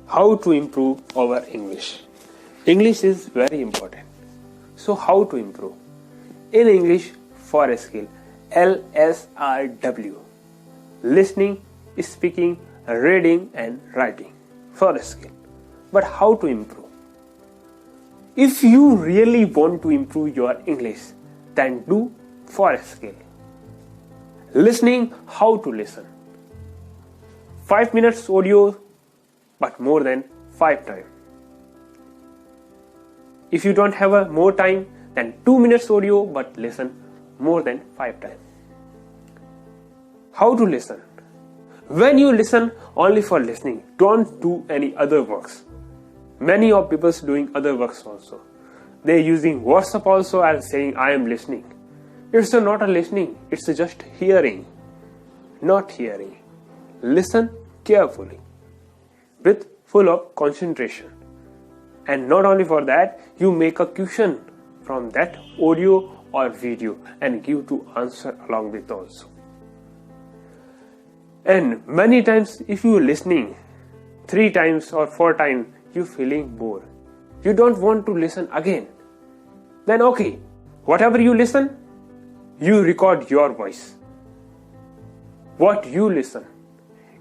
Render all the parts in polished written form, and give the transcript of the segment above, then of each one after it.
How to improve our English? English is very important. So how to improve? In English for a skill, LSRW. Listening, speaking, reading and writing for a skill. But how to improve? If you really want to improve your English, then do for a skill. Listening, how to listen. 5 minutes audio, but more than 5 times. If you don't have more time, then 2 minutes audio, but listen more than 5 times. How to listen? When you listen only for listening, don't do any other works. Many of people doing other works also. They using WhatsApp also and saying I am listening. It's not a listening, it's just hearing. Not hearing. Listen carefully with full of concentration. And not only for that, you make a question from that audio or video and give to answer along with also. And many times if you listening 3 times or 4 times, you feeling bored. You don't want to listen again. Then okay, whatever you listen, you record your voice. What you listen,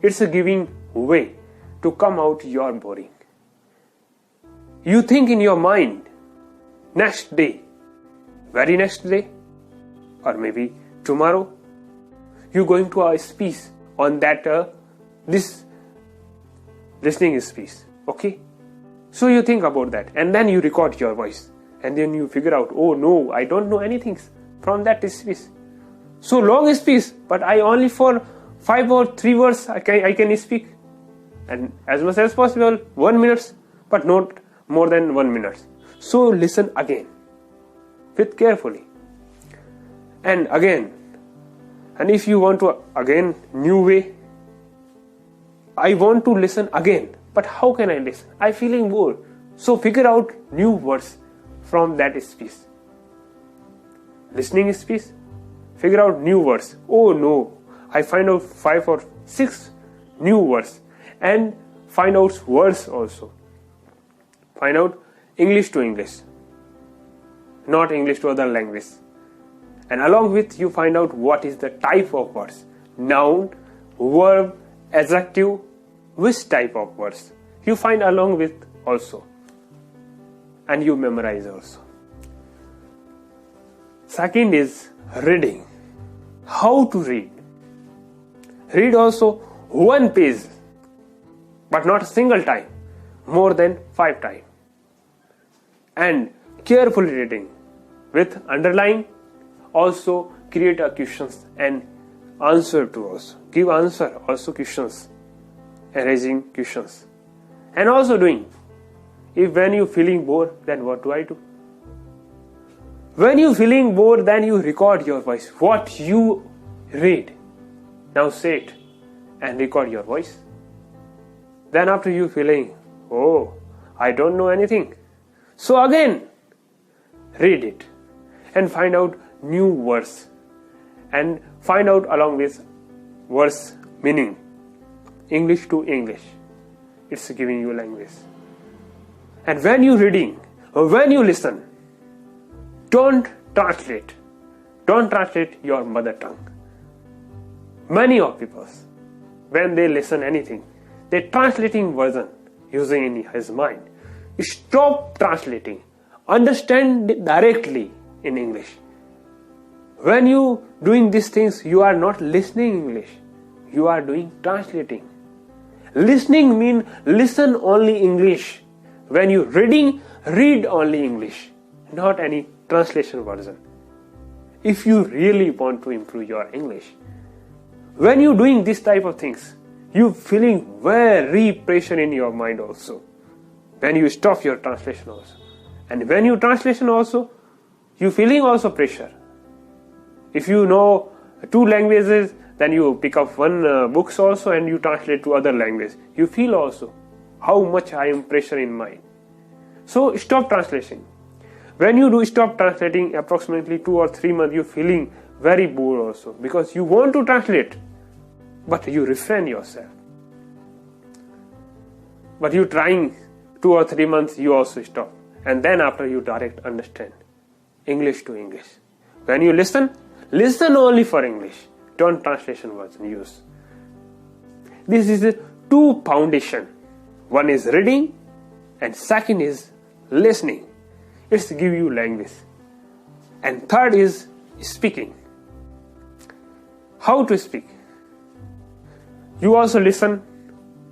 it's a giving way to come out your boring. You think in your mind, next day, very next day, or maybe tomorrow, you going to a speech on that this listening speech. Okay? So you think about that and then you record your voice and then you figure out, oh no, I don't know anything from that speech. So long speech, but I only for 5 or 3 words I can speak. And as much as possible, 1 minute, but not more than 1 minute. So listen again, with carefully. And again, and if you want to again new way, I want to listen again. But how can I listen? I feeling bored. So figure out new words from that speech. Listening speech, figure out new words. Oh no, I find out 5 or 6 new words and find out words also. Find out English to English, not English to other language. And along with you find out what is the type of words. Noun, verb, adjective, which type of words. You find along with also. And you memorize also. Second is reading. How to read. Read also 1 page, but not a single time, more than 5 times. And carefully reading with underline, also create a questions and answer to also. Give answer, also questions, arranging questions. And also doing, if when you feeling bored, then what do I do? When you feeling bored, then you record your voice. What you read, now say it and record your voice. Then after you feeling, oh, I don't know anything. So again, read it and find out new words and find out along with words meaning. English to English. It's giving you language. And when you reading or when you listen, don't translate. Don't translate your mother tongue. Many of people, when they listen anything, they translating version using in his mind. Stop translating. Understand directly in English. When you doing these things, you are not listening English. You are doing translating. Listening means listen only English. When you reading, read only English, not any translation version. If you really want to improve your English, when you doing this type of things, you feeling very pressure in your mind also. When you stop your translation also. And when you translation also, you feeling also pressure. If you know 2 languages, then you pick up 1 books also and you translate to other language. You feel also how much I am pressure in mind. So stop translation. When you do stop translating approximately 2 or 3 months, you feeling very bored also because you want to translate, but you refrain yourself. but you trying 2 or 3 months, you also stop. And then after you direct understand English to English. When you listen only for English. Don't translation version use. This is the two foundation. One is reading and second is listening. It's give you language. And third is speaking. How to speak? You also listen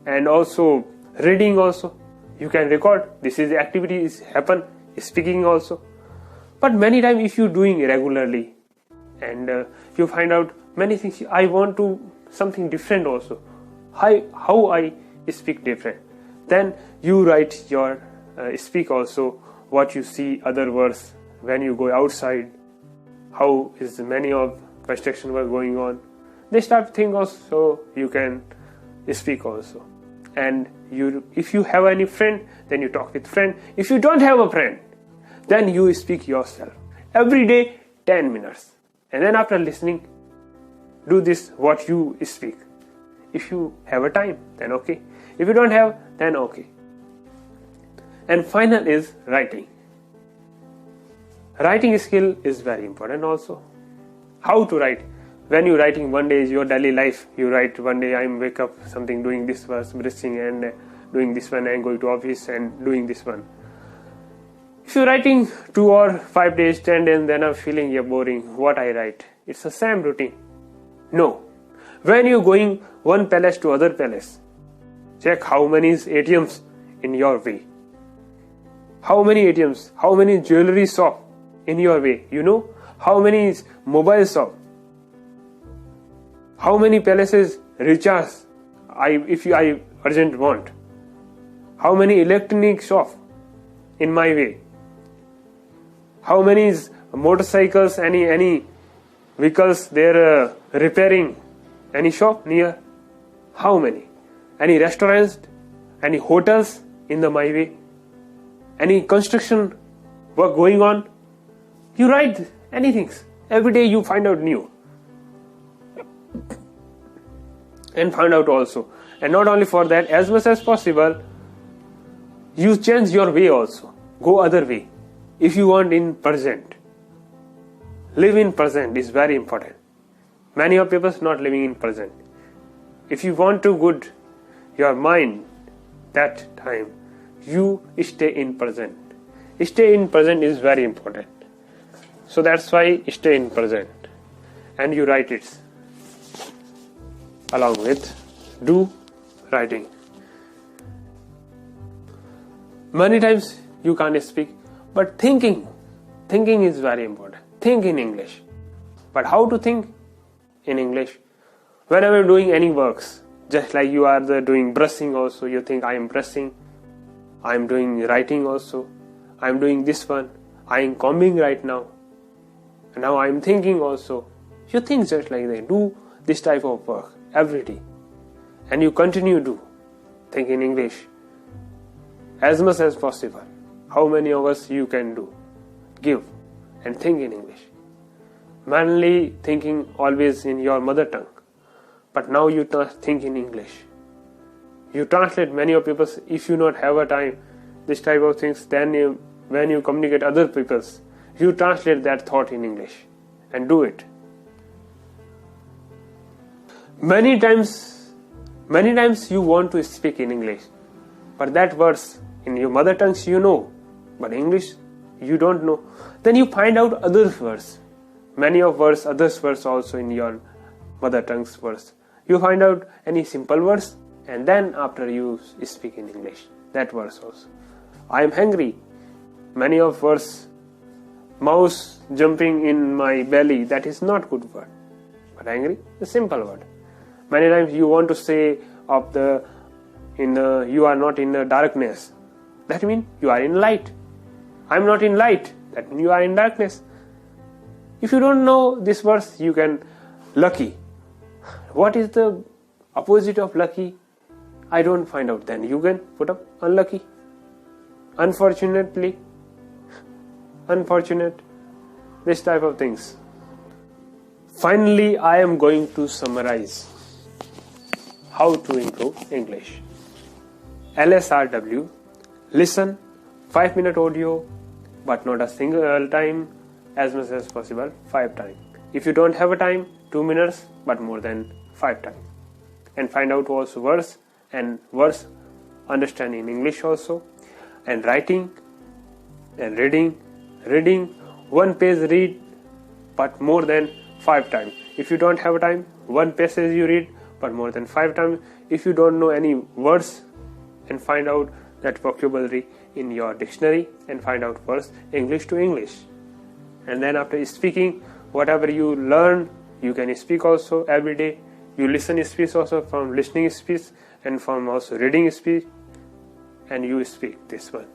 and also reading also. You can record. This is the activity is happen. Speaking also. But many times if you doing regularly and you find out many things, I want to something different also. How I speak different. Then you write your speak also what you see other words when you go outside. How is many of construction work going on. This type of thing also you can speak also. And if you have any friend, then you talk with friend. If you don't have a friend, then you speak yourself. Every day 10 minutes. And then after listening, do this what you speak. If you have a time, then okay. If you don't have, then okay. And final is writing. Writing skill is very important also. How to write? When you writing one day is your daily life, you write one day I wake up something doing this was brushing and doing this one and going to office and doing this one. If you're writing 2 or 5 days, 10 days, then I'm feeling boring. What I write? It's the same routine. No. When you're going one palace to other palace, check how many ATMs in your way. How many ATMs? How many jewelry shop in your way? You know? How many mobile shop? How many palaces recharge? If I urgent want. How many electronic shop in my way? How many motorcycles, any vehicles they're repairing? Any shop near? How many? Any restaurants? Any hotels in the my way? Any construction work going on? You write anything. Every day you find out new. And find out also. And not only for that, as much as possible, you change your way also. Go other way. If you want in present. Live in present is very important. Many of people not living in present. If you want to good your mind that time, you stay in present. Stay in present is very important. So that's why stay in present. And you write it. Along with do writing. Many times you can't speak, but thinking is very important. Think in English. But how to think in English? Whenever you're doing any works, just like you are doing brushing also, you think I am brushing, I am doing writing also, I am doing this one, I am combing right now, and now I am thinking also. You think just like that. Do this type of work every day. And you continue to think in English as much as possible. How many hours you can do? Give and think in English. Mainly thinking always in your mother tongue. But now you think in English. You translate many of people. If you not have a time, this type of things, then when you communicate other people's, you translate that thought in English and do it. Many times you want to speak in English, but that words in your mother tongues you know, but English you don't know. Then you find out other words. Many of words, others words also in your mother tongue's words. You find out any simple words, and then after you speak in English, that words also. I am hungry. Many of words, mouse jumping in my belly, that is not good word. But angry, a simple word. Many times you want to say you are not in the darkness. That means you are in light. I am not in light. That means you are in darkness. If you don't know this verse, you can lucky. What is the opposite of lucky? I don't find out. Then you can put up unlucky. Unfortunately. Unfortunate. This type of things. Finally, I am going to summarize how to improve English. LSRW, listen 5-minute audio, but not a single time, as much as possible 5 times. If you don't have a time, 2 minutes, but more than 5 times. And find out also words and words understand in English also, and writing and reading. Reading, 1 page read, but more than 5 times. If you don't have time, 1 passage you read, but more than 5 times. If you don't know any words, and find out that vocabulary in your dictionary and find out words English to English. And then after speaking, whatever you learn, you can speak also every day. You listen speech also from listening speech and from also reading speech, and you speak this one.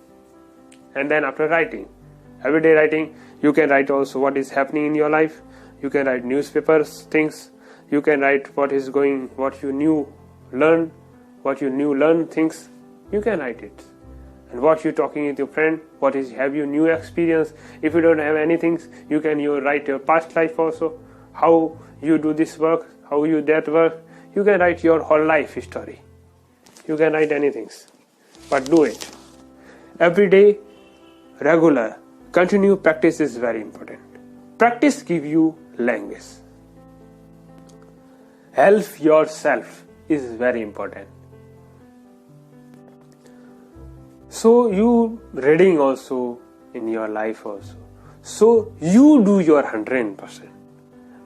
And then after writing, everyday writing, you can write also what is happening in your life. You can write newspapers, things. You can write what is going, what you new learn, things. You can write it. And what you talking with your friend, what is have you new experience. If you don't have anything, you can write your past life also, how you do this work, how you that work. You can write your whole life story. You can write anything, but do it every day, regular, continue practice is very important. Practice give you language. Help yourself is very important. So you reading also in your life also. So you do your 100%.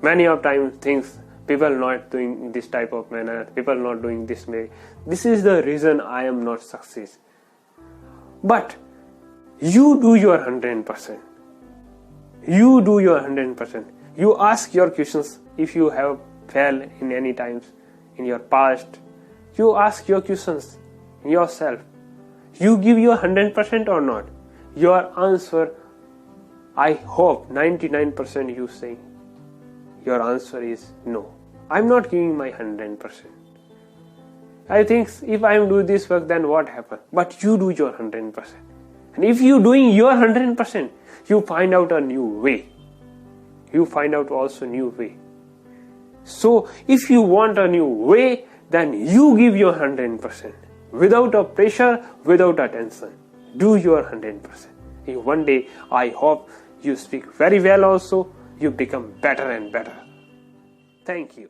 Many of times things people not doing this type of manner, people not doing this way. This is the reason I am not success. But you do your 100%. You do your 100%. You ask your questions if you have failed in any times in your past. You ask your questions yourself. You give your 100% or not? Your answer, I hope 99% you say. Your answer is no. I'm not giving my 100%. I think if I am doing this work, then what happened? But you do your 100%. And if you doing your 100%, you find out a new way. You find out also new way. So if you want a new way, then you give your 100%. Without a pressure, without a tension. Do your 100%. One day, I hope you speak very well also. You become better and better. Thank you.